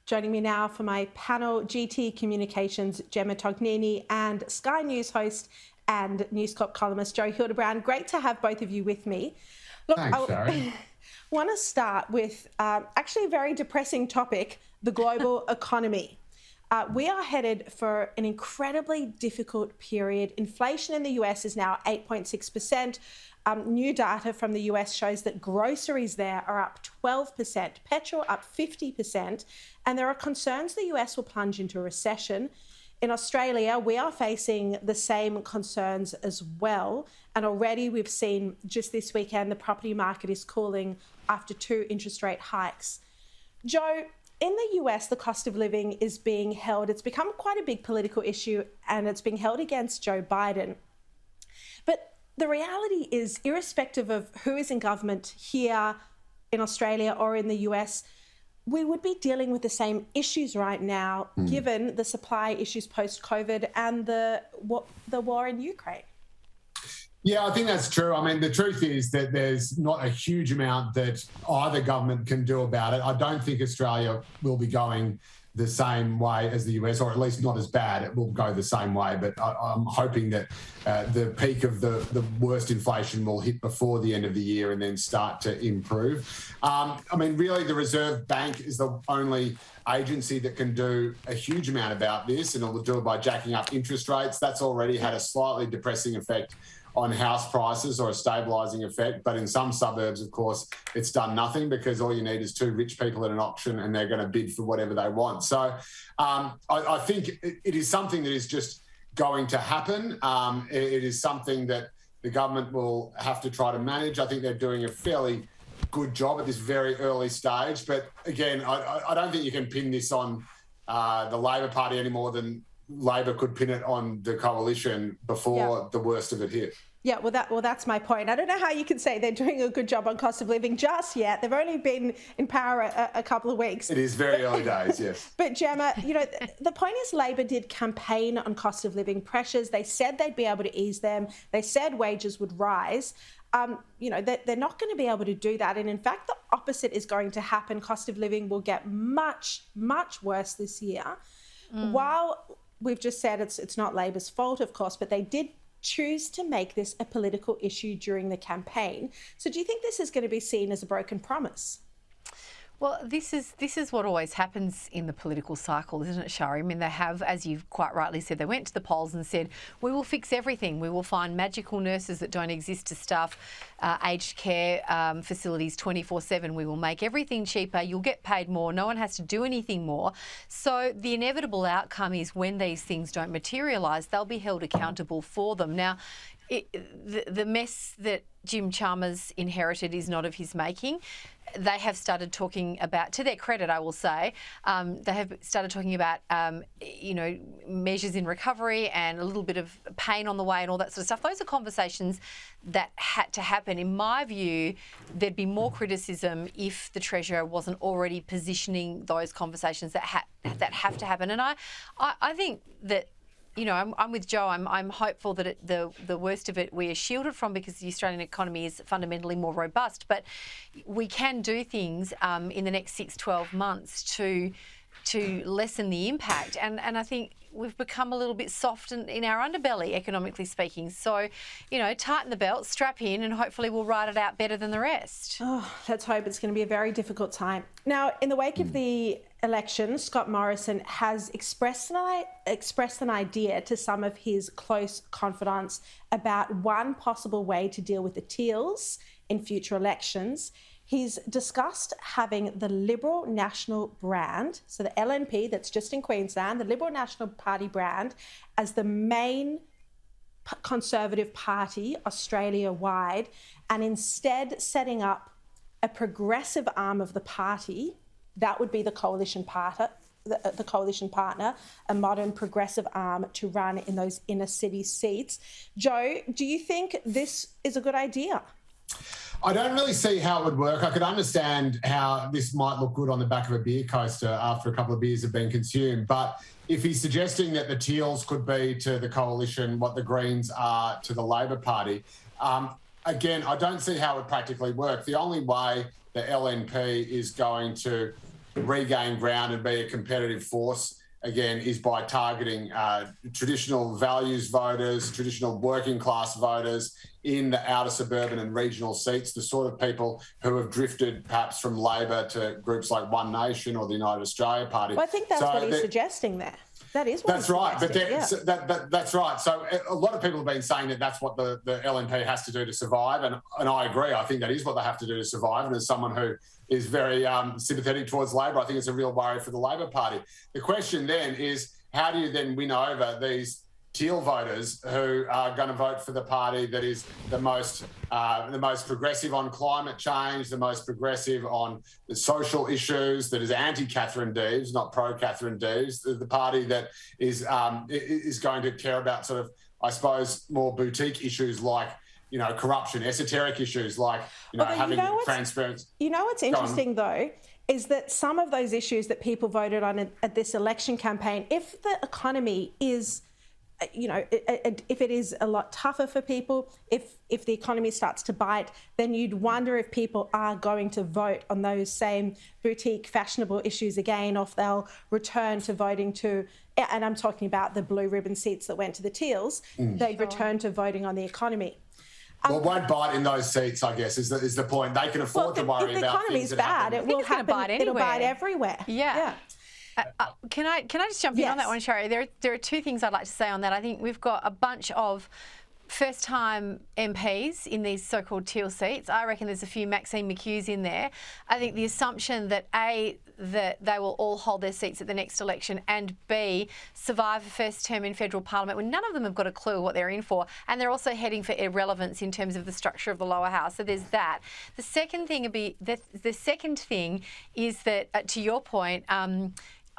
Joining me now for my panel, GT Communications, Gemma Tognini, and Sky News host and News Corp columnist, Joe Hildebrand. Great to have both of you with me. Look, thanks, Sharri. I want to start with actually a very depressing topic, the global economy. We are headed for an incredibly difficult period. Inflation in the US is now 8.6%. New data from the US shows that groceries there are up 12%, petrol up 50%, and there are concerns the US will plunge into a recession. In Australia, we are facing the same concerns as well. And already we've seen just this weekend, the property market is cooling after 2 interest rate hikes. Joe, in the US, the cost of living is being held. It's become quite a big political issue and it's being held against Joe Biden. But the reality is, irrespective of who is in government here in Australia or in the US, we would be dealing with the same issues right now, given the supply issues post-COVID and the war in Ukraine. Yeah, I think that's true. I mean, the truth is that there's not a huge amount that either government can do about it. I don't think Australia will be going the same way as the US, or at least not as bad. It will go the same way, but I'm hoping that the peak of the worst inflation will hit before the end of the year and then start to improve. I mean, really, the Reserve Bank is the only agency that can do a huge amount about this, and it will do it by jacking up interest rates. That's already had a slightly depressing effect on house prices, or a stabilising effect. But in some suburbs, of course, it's done nothing, because all you need is 2 rich people at an auction and they're going to bid for whatever they want. So I think it is something that is just going to happen. It is something that the government will have to try to manage. I think they're doing a fairly good job at this very early stage. But again, I don't think you can pin this on the Labor Party any more than Labor could pin it on the coalition before the worst of it hit. Yeah, well, that's my point. I don't know how you can say they're doing a good job on cost of living just yet. They've only been in power a couple of weeks. It is very early days, yes. But Gemma, the point is Labor did campaign on cost of living pressures. They said they'd be able to ease them. They said wages would rise. They're not going to be able to do that. And in fact, the opposite is going to happen. Cost of living will get much, much worse this year. While we've just said it's not Labor's fault, of course, but they did choose to make this a political issue during the campaign. So do you think this is going to be seen as a broken promise? Well, this is what always happens in the political cycle, isn't it, Sharri? I mean, they have, as you've quite rightly said, they went to the polls and said, we will fix everything. We will find magical nurses that don't exist to staff aged care facilities 24/7. We will make everything cheaper. You'll get paid more. No one has to do anything more. So the inevitable outcome is when these things don't materialise, they'll be held accountable for them. Now, the mess that Jim Chalmers inherited is not of his making. They have started talking about, to their credit, I will say, they have started talking about, measures in recovery and a little bit of pain on the way and all that sort of stuff. Those are conversations that had to happen. In my view, there'd be more criticism if the Treasurer wasn't already positioning those conversations that have to happen. And I think that, I'm with Joe. I'm hopeful that the worst of it we are shielded from, because the Australian economy is fundamentally more robust. But we can do things in the next 6-12 months to lessen the impact. And I think we've become a little bit soft in our underbelly, economically speaking. So, tighten the belt, strap in, and hopefully we'll ride it out better than the rest. Oh, let's hope. It's going to be a very difficult time. Now, in the wake of the election, Scott Morrison has expressed an idea to some of his close confidants about one possible way to deal with the Teals in future elections. He's discussed having the Liberal National brand, so the LNP that's just in Queensland, the Liberal National Party brand, as the main Conservative party Australia-wide, and instead setting up a progressive arm of the party. That would be the coalition partner, a modern progressive arm to run in those inner city seats. Joe, do you think this is a good idea? I don't really see how it would work. I could understand how this might look good on the back of a beer coaster after a couple of beers have been consumed. But if he's suggesting that the Teals could be to the coalition what the Greens are to the Labor Party, again, I don't see how it would practically work. The only way the LNP is going to regain ground and be a competitive force again is by targeting traditional values voters, traditional working class voters in the outer suburban and regional seats, the sort of people who have drifted perhaps from Labor to groups like One Nation or the United Australia Party. Well, I think that's what he's suggesting there. That is what that's right. But that's right. So a lot of people have been saying that that's what the LNP has to do to survive. And I agree. I think that is what they have to do to survive. And as someone who is very sympathetic towards Labor, I think it's a real worry for the Labor Party. The question then is, how do you then win over these Teal voters who are going to vote for the party that is the most progressive on climate change, the most progressive on the social issues, that is anti-Catherine Deves, not pro-Catherine Deves, the party that is going to care about sort of, I suppose, more boutique issues like, you know, corruption, esoteric issues like, you know, having transparency. You know what's interesting though, is that some of those issues that people voted on at this election campaign, if the economy is, you know, if it is a lot tougher for people, if the economy starts to bite, then you'd wonder if people are going to vote on those same boutique, fashionable issues again, or if they'll return to voting to, and I'm talking about the blue ribbon seats that went to the Teals, they'd return to voting on the economy. Well, it won't bite in those seats, I guess, is the point. They can afford to worry about things. If the economy's bad, it will happen. It'll bite everywhere. Yeah. Can I just jump in on that one, Sharri? There are two things I'd like to say on that. I think we've got a bunch of first-time MPs in these so-called Teal seats. I reckon there's a few Maxine McHughs in there. I think the assumption that A, that they will all hold their seats at the next election, and B, survive a first term in federal parliament when none of them have got a clue what they're in for, and they're also heading for irrelevance in terms of the structure of the lower house. So there's that. The second thing is that, to your point,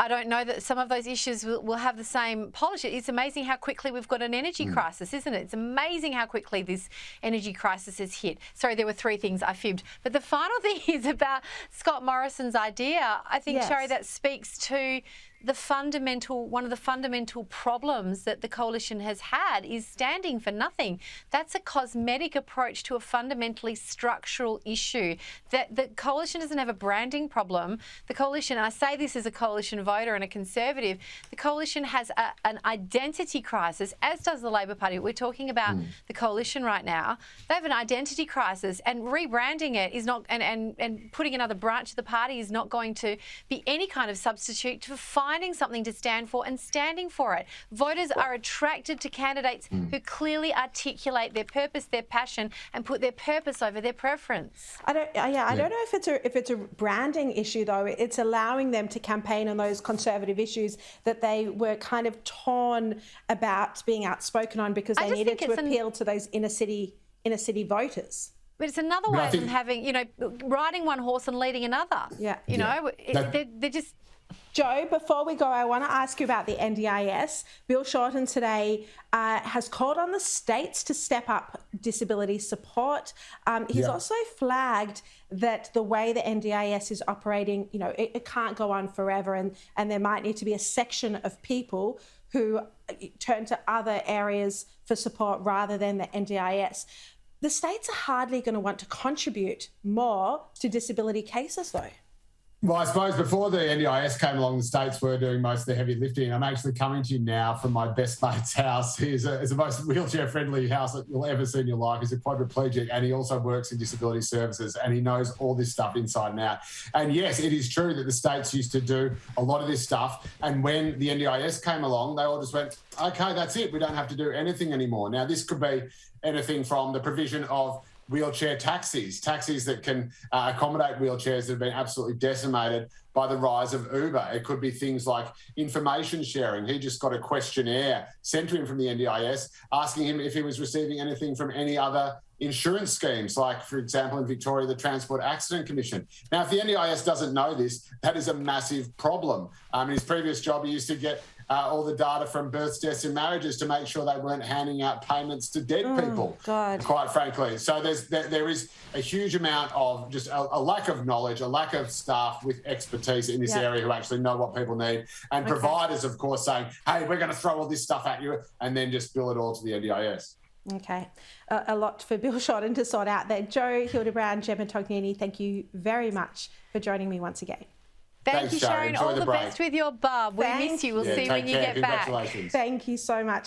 I don't know that some of those issues will have the same polish. It's amazing how quickly we've got an energy crisis, isn't it? It's amazing how quickly this energy crisis has hit. Sorry, there were three things I fibbed. But the final thing is about Scott Morrison's idea. I think, Sharri, that speaks to one of the fundamental problems that the coalition has had is standing for nothing. That's a cosmetic approach to a fundamentally structural issue. That the coalition doesn't have a branding problem. The coalition, and I say this as a coalition voter and a Conservative, the coalition has an identity crisis, as does the Labor Party. We're talking about the coalition right now. They have an identity crisis, and rebranding it is not, and putting another branch of the party is not going to be any kind of substitute for finding something to stand for and standing for it. Voters are attracted to candidates who clearly articulate their purpose, their passion, and put their purpose over their preference. I don't know if it's a branding issue though. It's allowing them to campaign on those conservative issues that they were kind of torn about being outspoken on because they needed to appeal to those inner city voters. But it's another way of them having, you know, riding one horse and leading another. They're just. Joe, before we go, I want to ask you about the NDIS. Bill Shorten today has called on the states to step up disability support. He's also flagged that the way the NDIS is operating, you know, it can't go on forever, and there might need to be a section of people who turn to other areas for support rather than the NDIS. The states are hardly going to want to contribute more to disability cases, though. Well, I suppose before the NDIS came along, the states were doing most of the heavy lifting. I'm actually coming to you now from my best mate's house. It's the most wheelchair-friendly house that you'll ever see in your life. He's a quadriplegic, and he also works in disability services, and he knows all this stuff inside and out. And yes, it is true that the states used to do a lot of this stuff, and when the NDIS came along, they all just went, okay, that's it. We don't have to do anything anymore. Now, this could be anything from the provision of wheelchair taxis that can accommodate wheelchairs that have been absolutely decimated by the rise of Uber. It could be things like information sharing. He just got a questionnaire sent to him from the NDIS asking him if he was receiving anything from any other insurance schemes, like, for example, in Victoria, the Transport Accident Commission. Now, if the NDIS doesn't know this, that is a massive problem. In his previous job, he used to get all the data from births, deaths and marriages to make sure they weren't handing out payments to dead people, quite frankly. So there is a huge amount of just a lack of knowledge, a lack of staff with expertise in this area who actually know what people need, and providers, of course, saying, hey, we're going to throw all this stuff at you, and then just bill it all to the NDIS. Okay. A lot for Bill Shorten to sort out there. Joe Hildebrand, Gemma Tognini, thank you very much for joining me once again. Thank Thanks, you, Sharri. Sharon. Enjoy All the the break. best with your bub. We Thank miss you. We'll Yeah, see you when take you care. get back. Congratulations. Thank you so much.